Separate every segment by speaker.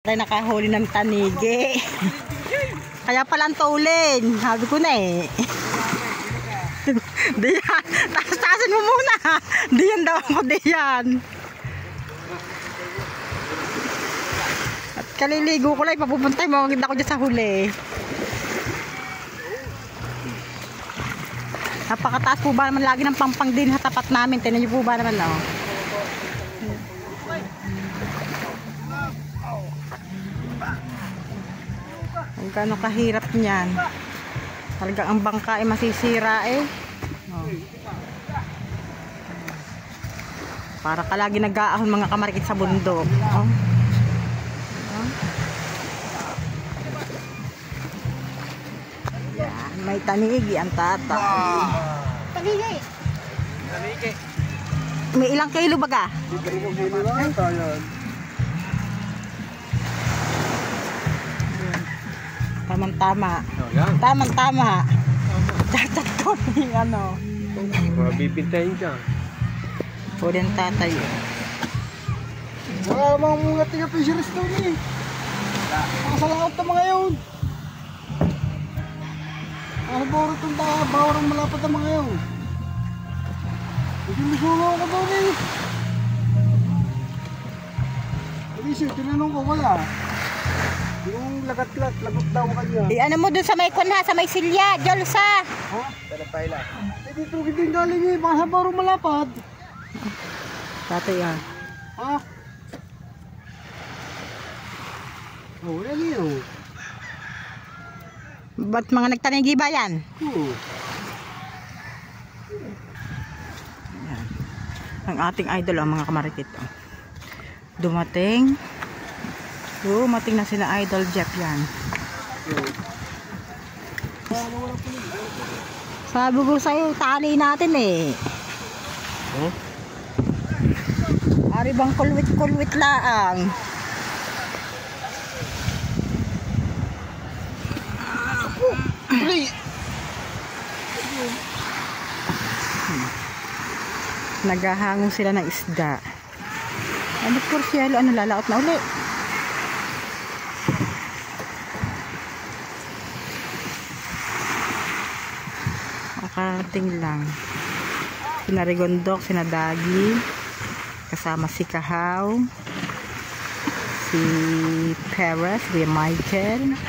Speaker 1: Tayo nakahuli ng tanigi. Kaya palang tulin. Sabi ko na eh. Diyan. Taas-taasin mo muna. Diyan daw ako, diyan. At kaliligo ko lang. Papupuntay mo. Maganda ko dyan sa huli. Napakataas po ba naman lagi ng pampang din sa tapat namin. Tinan niyo po ba naman, oh. Kung gaano kahirap niyan. Talagang ang bangka ay masisira eh. Oh. Para ka lagi nag-aahon mga kamarikit sa bundok. Oh. Oh. Yan, may tanigi ang tata. Tanigi. Tanigi. May ilang kilo baga? Tamang-tama. Tamang-tama. Dapat ko yung ano.
Speaker 2: Mabibintayin ka.
Speaker 1: O din tatay.
Speaker 2: Wala namang mga tiga-fisheries doon eh. Nakasalaot na mga yun. Nakabawar itong bawar ang malapat na mga yun. Hindi misulo ako doon eh. Hindi siya, tinanong ko wala. Yung lagat-lat, lagot daw kanya.
Speaker 1: Ano mo dun sa may kunha, sa may silya, Jolsa.
Speaker 2: Ha? Talapay lang. Eh dito hindi galing eh, baka sa bawar malapad.
Speaker 1: Tatay yan.
Speaker 2: Ha? Oh, yan yun.
Speaker 1: Ba't mga nagtanigi ba yan?
Speaker 2: Oo.
Speaker 1: Ang ating idol ang mga kamarikit. Dumating na sila Idol Jeff yan. Sabi ko sa'yo, tali natin eh.
Speaker 2: Huh?
Speaker 1: Ari bang kulwit laang. Naghahangong sila ng isda. Ano po siya? Ano lalaot na uli? Makarating lang. Sina Rigondok, sina Dagi, kasama si Kahaw, si Perez, si Michael.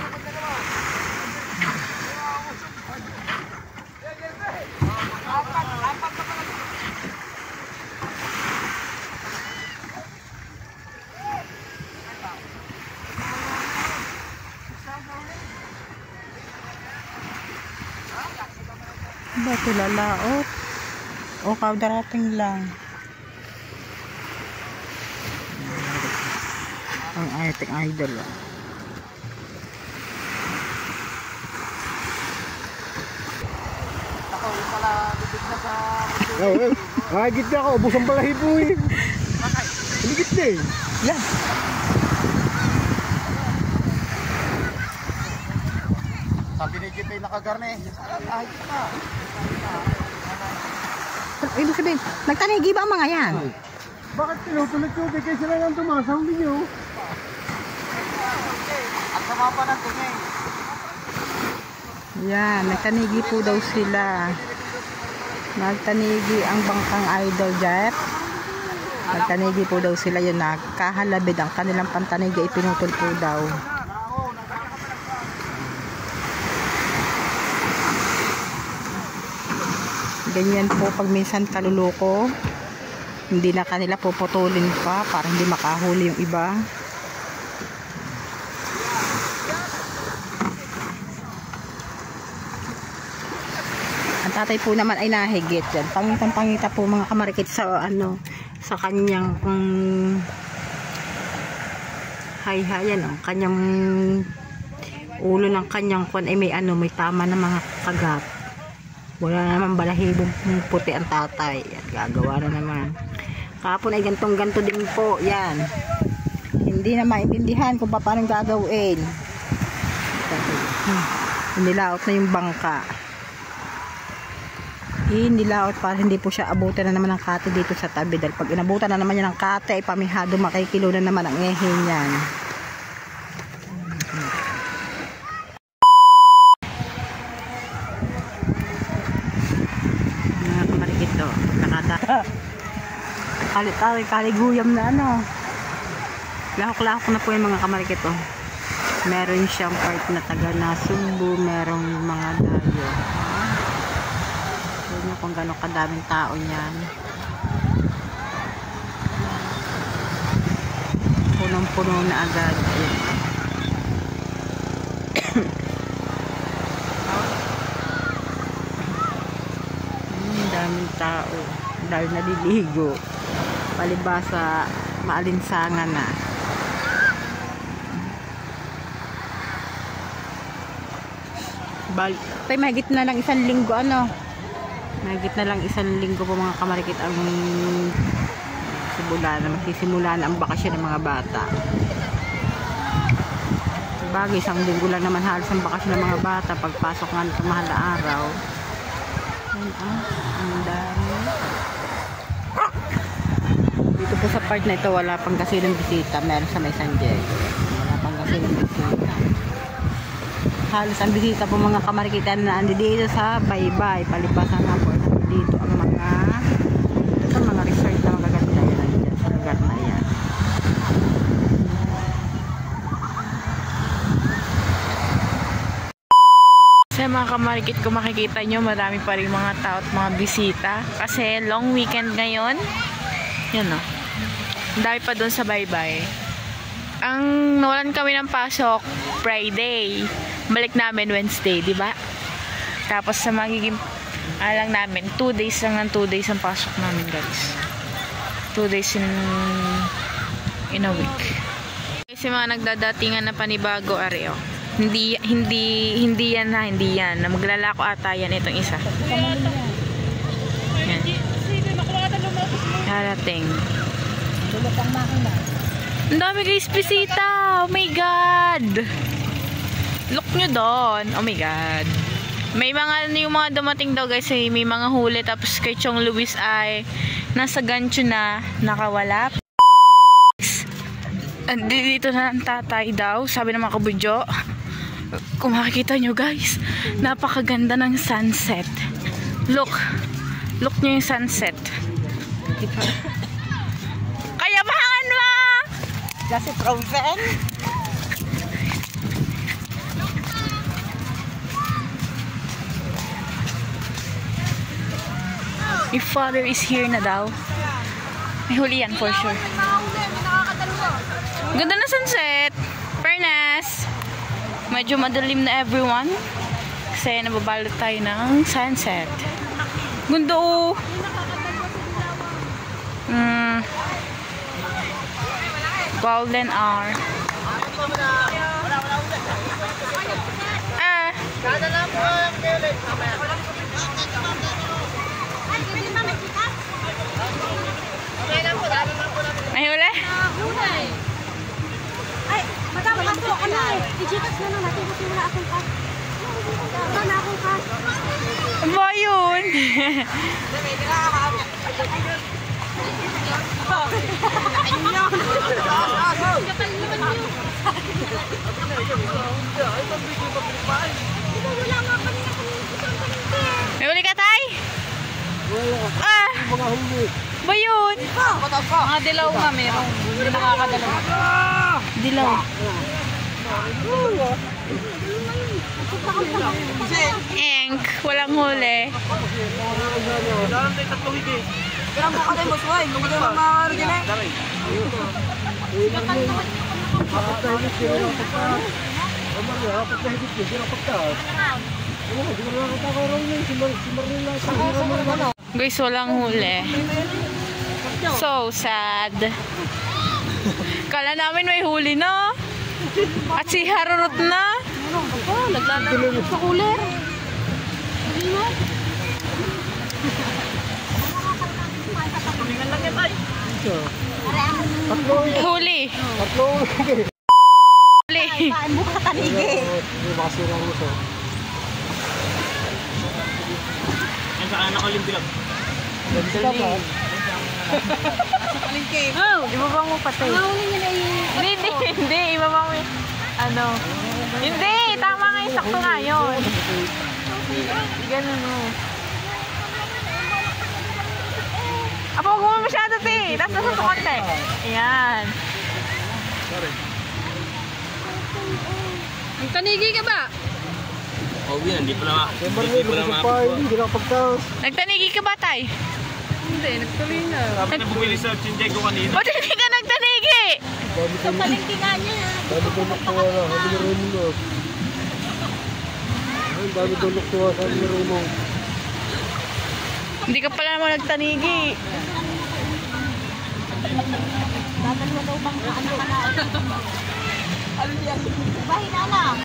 Speaker 1: Ba ito lalaot? O darating lang. Ang ating idol.
Speaker 2: Ako pala bibig na sa... Hagit na ako, ubos ang balahibo eh. Higit na eh.
Speaker 1: Yan.
Speaker 2: Sabi ni Jip ay nakagarne. Hagit na.
Speaker 1: Ibig sabihin, nagtanigi ba ang mga yan?
Speaker 2: Bakit tinutulit-tulit kayo sila ng tumasaw ninyo? At sama pa ng tingin.
Speaker 1: Yan, nagtanigi po daw sila. Nagtanigi ang bangkang Idol Jeff. Nagtanigi po daw sila yun. Nagkahalabid ang kanilang pantanigi. Ipinutol po daw. Ganyan po pag minsan kaluloko. Hindi na kanila puputulin pa para hindi makahuli yung iba. Ang tatay po naman ay nahigit yan. Pangitang-pangita po mga kamarikit sa sa kanyang hayhayan oh. Kanyang ulo ng kanyang kwan ay may may tama na mga kagat. Wala naman balahibong puti ang tatay at gagawa na naman. Kahapon ay gantong-ganto din po yan. Hindi na maintindihan kung paano gagawin. Nilaot na yung bangka. Nilaot para hindi po siya abutan na naman ng kate dito sa tabi. Dahil pag inabutan na naman niya ng kate ay pamihado makikilo na naman ang ehe niyan. Kaliguyam na ano. Lahok-lahok na po yung mga kamarikit oh. Meron siyang part na taga Nasugbu, merong mga dayo. Tignan nyo kung gano'ng kadaming tao niyan. Punong-puno na agad. Daming tao. Dahil naliligo. Palibasa, maalinsangan na. Tay, mahigit na lang isang linggo ano. Mahigit na lang isang linggo po mga kamarikit ang magsisimula na ang bakasyon ng mga bata. Bagay, isang linggo lang naman halos ang bakasyon ng mga bata pagpasok nga ng mahal na araw. Ang dami. Dito po sa part na ito wala pang kasi ng bisita, meron sa may San Diego. Wala pang kasi ng bisita. Halos ang bisita po mga kamarikitan na andi dito sa Baybay. Palipasan na po dito ang mga resort na magaganda yan dyan sa lugar na yan.
Speaker 3: Sa mga kamarikit, kung makikita nyo, marami pa rin mga tao at mga bisita. Kasi long weekend ngayon. Yan o. Ang dami pa doon sa Baybay. Ang nawalan kami ng pasok Friday. Balik namin Wednesday, di ba? Tapos sa magiging alang namin, 2 days lang ng 2 days ang pasok namin, guys. 2 days in a week. Kasi mga nagdadatingan na panibago areo. Hindi yan. Na maglalako ata yan itong isa. Yan. Harating. Ang dami guys, bisita. Oh my God. Look nyo doon. Oh my God. May mga, yung mga dumating daw guys, may mga huli. Tapos kay Chong Luis ay nasa gancho na nakawala. Dito na ang tatay daw. Sabi ng mga kabudyo. Kung makikita nyo guys, napakaganda ng sunset. Look nyo yung sunset. Kaya mahangan mo!
Speaker 1: Kasi frozen?
Speaker 3: Your father is here na daw. May huli yan for sure. Ganda na sunset. Fairness. Medyo madilim na everyone. Kasi nababalot tayo ng sunset. Ganda oh. Golden hour. May huli?
Speaker 4: Ay, matapos ako, ano eh, i-Gcash na lang natin kasi wala akong cash. Wala na akong cash.
Speaker 3: Ba yun? May huli ka, tay?
Speaker 2: Mga huli.
Speaker 3: Ba yun?
Speaker 1: Mga dilaw nga meron. Hindi nakakadalaw.
Speaker 3: Dilaw. Enk, walang huli.
Speaker 1: Kailan po ka tayo masway? Kung ito mga marigin eh.
Speaker 3: Guys, walang huli. So sad. Kala namin may huli na. At si Harurot na.
Speaker 4: Naglalaro sa cooler. Hindi na.
Speaker 3: Huli. Huli.
Speaker 1: Paan mo ka tanigi.
Speaker 2: Hindi makasira mo ito.
Speaker 5: Yan sa anak ko limbilog.
Speaker 3: Oh, ibabang mo patay.
Speaker 4: Mahuli niya na yung...
Speaker 3: Hindi, ibabang mo. Ano? Hindi, tama nga yung sakto nga yun. Ganun mo. puti. Tapos nasa sa konti. Ayan.
Speaker 4: Ang tanigi ka ba?
Speaker 5: Oh, yan, hindi pa naman.
Speaker 2: Siyempre,
Speaker 5: Hindi pa naman.
Speaker 2: hindi nakapagtaas.
Speaker 3: Nagtanigi ka ba, Tay?
Speaker 4: Hindi, nagtuloy na.
Speaker 5: Sabi na bumili sa Chinjay ko kanina.
Speaker 3: Ba't hindi ka nagtanigi?
Speaker 4: Sa palengke nga niya.
Speaker 2: Dami tulok tuwa na, sabi ni Raymond. Ay, dami tulok tuwa, sabi ni Raymond.
Speaker 3: Hindi ka pala naman nagtanigi.
Speaker 4: Dadalwa daw bang ano ka na? Ano yan? Bahin na lang.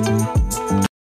Speaker 2: Thank you.